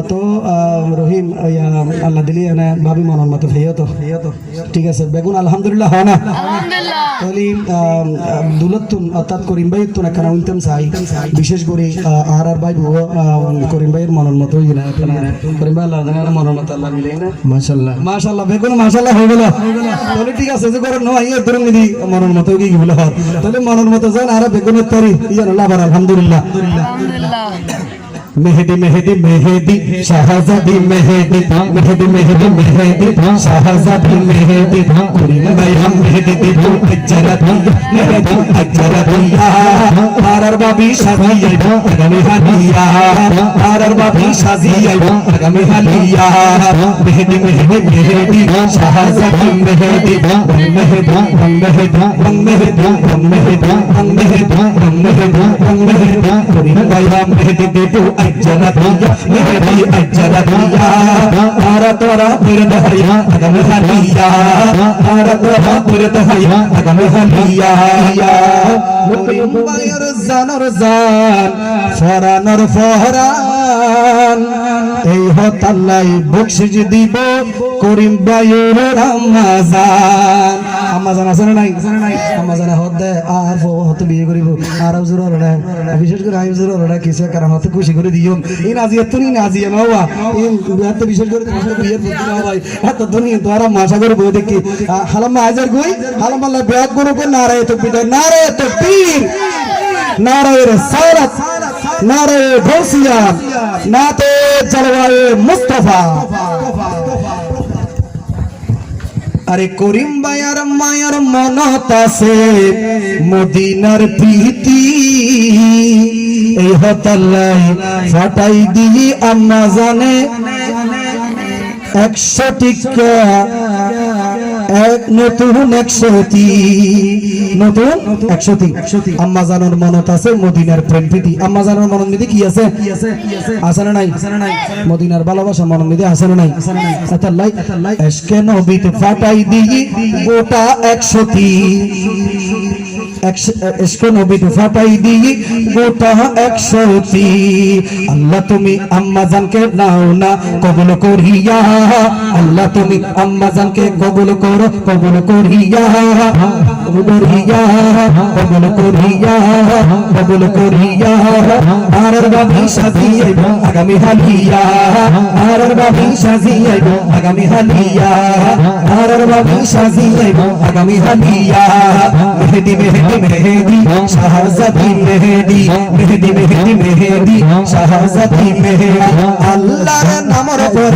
তো রহিম আল্লাহ দিলি না ভাবি মনের মতো হইও তো ঠিক আছে বেগুন আলহামদুলিল্লাহ হয় না তাহলে দুলতুন অর্থাৎ করিম ভাই তো না উনতাম চাই বিশেষ করে আর ভাই করিম ভাইয়ের মনের মতো হই না করিম ভাই আল্লাহ মনের মতো আল্লাহ মিলে না মাশাআল্লাহ বেগুন মাশাআল্লাহ হয়ে গেল তাহলে ঠিক আছে যে করে নয় ধরুন নিদি মনের মতো কি বলে হয় তাহলে মনের মতো যান আর বেগুনের তরি ইয়ার আল্লাহ আলহামদুলিল্লাহ मेहदी मेहदी मेहदी शाहजादी मेहदी मेहदी मेहदी मेहदी शाहजादी मेहदी करीम भाई हम मेहदी दी तो अजरा दिया मेहदी अजरा दिया आरर बाबी शादी आइबा आगामी हालिया आरर बाबी शादी आइबा आगामी हालिया मेहदी मेहदी मेहदी शाहजादी मेहदी मेहदी मेहदी मेहदी मेहदी मेहदी मेहदी करीम भाई हम मेहदी दी तो अजरा दिया मेहदी अजरा दिया आरा तोरा फिर दहरिया अगम हलिया आरा तोरा फिर दहरिया अगम हलिया मुंबईर जानर जान फरानर फहरान এই হত আল্লাহ বকশিশ দিব করিম ভাইয়ের রমজান আমাজান আছে না নাই আমাজান হদ আর হত বিয়ে করিব আর জোর না বিশেষ করে আই জোর না কিছু কারণ হত খুশি করে দিও এই নাজিয়া তুমি নাজিয়া নওয়া এই এত বিশেষ করে বিয়ের প্রতি না ভাই এত দুনিয়া তো আর মাশা করে বই দেখি হালাম হাজার কই হালাম আল্লাহ বিয়াত করো কো নারে তাকবীর নারে তাকবীর নারে রিসালাত নারে গৌসিয়া নাতে জলওয়ায়ে মুস্তাফা আরে করিম ভাইয়ার মায়ার মনত আছে মদিনার প্রীতি এই হতাল্লাই ফাটাই দিই আম্মা জানে 100 টিকা এক নতুন 100 নতুন 100 আম্মা জানার মনত আছে মদিনার প্রেম প্রীতি আম্মা জানার মনের মধ্যে কি আছে আছে না নাই মদিনার ভালোবাসা মনের মধ্যে আছে না নাই আতাল্লাই এশকে নবীতে ফাটাই দিই গোটা 100 এশকে নবীতে ফাটাই দিই গোটা 100 আল্লাহ তুমি আম্মা জানকে নাও না কবুল করিয়া আল্লাহ তুমি আম্মা জানকে কবুল করো কবুল করিয়া কবুল করিয়া কবুল করিয়া কবুল করিয়া আরর বাবি সাজি আইবো আগামী হালিয়া আরর বাবি সাজি আইবো আগামী হালিয়া আরর বাবি সাজি আইবো আগামী হালিয়া মেহেদি মেহেদি মেহেদি শাহজাদি মেহেদি মেহেদি মেহেদি মেহেদি শাহজাদি মেহেদি আল্লাহর নামের উপর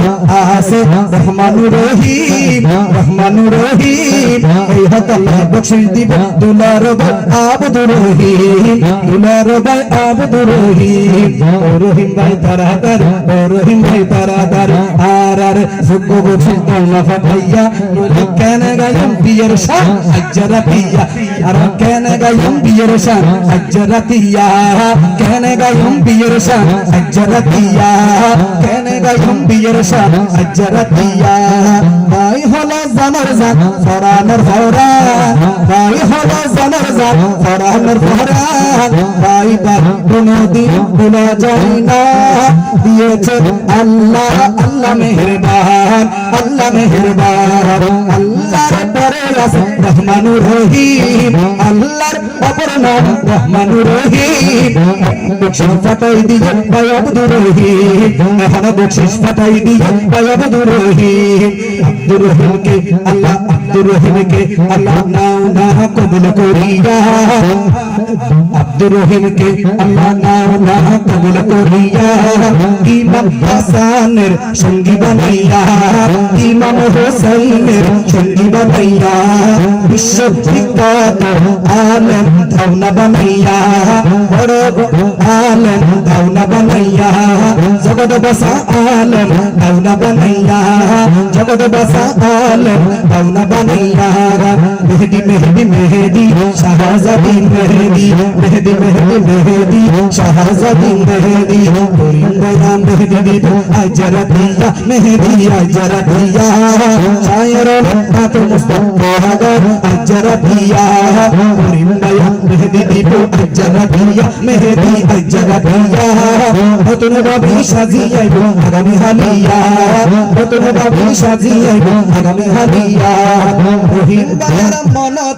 আছে রহমানুর রহিম রহমানুর রহিম এই হাত আল্লাহ বখশিশ দিব দুলার ভাই আব্দুর রহিম দুলার ভাই আব্দুর রহিম ও রহিম ভাই তারাদার ও রহিম ভাই তারাদার আর আর সুকো বখশিশ দৌলা ফাটাইয়া কেন গায়ম বিয়ের শান আজরা পিয়া আর কেন গায়ম বিয়ের শান আজরা পিয়া কেন গায়ম বিয়ের শান আজরা পিয়া কেন গায়ম বিয়ের শান আজরা পিয়া ভাই হলো জানার জান ফরানের ফরান ভাই হলো জানার জান ফরানের ফরান ভাই ভাই কোনদিন ভুলা যায় না দিয়েছে আল্লাহ আল্লাহ মেহেরবান আল্লাহ মেহেরবান আল্লাহর পরে আছে রহমানুর রহিম আল্লাহর অপর নাম রহমানুর রহিম বখশিশ ফাটাই দিয়ে ভাই আব্দুর রহিম এখন বখশিশ ফাটাই দিয়ে ভাই আব্দুর রহিম আব্দুর রহিমকে আল্লাহ আব্দুর রহিমকে আল্লাহ নাও না কবুল করিয়া আব্দুর রহিমকে আল্লাহ নাও না কবুল করিয়া ইমাম হাসানের সঙ্গী বানাইয়া ইমাম হোসেনের সঙ্গী বানাইয়া বিশ্ববিখ্যাত আলেম দাওনা বানাইয়া বড় আলেম দাওনা বানাইয়া জগৎ বাসা আলেম দাওনা বানাইয়া জগৎ বাসা আলেম দাওনা বানাইয়া মেহেদি মেহেদি মেহেদি শাহজাদি মেহেদি মেহেদি মেহেদি মেহেদি শাহজাদি মেহেদি করিম ভাইয়া মেহেদি দিত আজরা দিয়া মেহেদি আজরা দিয়া শায়র বাত মুস্তফা আজরা দিয়া করিম ভাইয়া মেহেদি দিত আজরা দিয়া মেহেদি আজরা দিয়া নতুন ভাবে সাজিয়াইব আগামী হালিয়া নতুন ভাবে সাজিয়াইব আগামী হালিয়া রহিম ভাইয়ার মন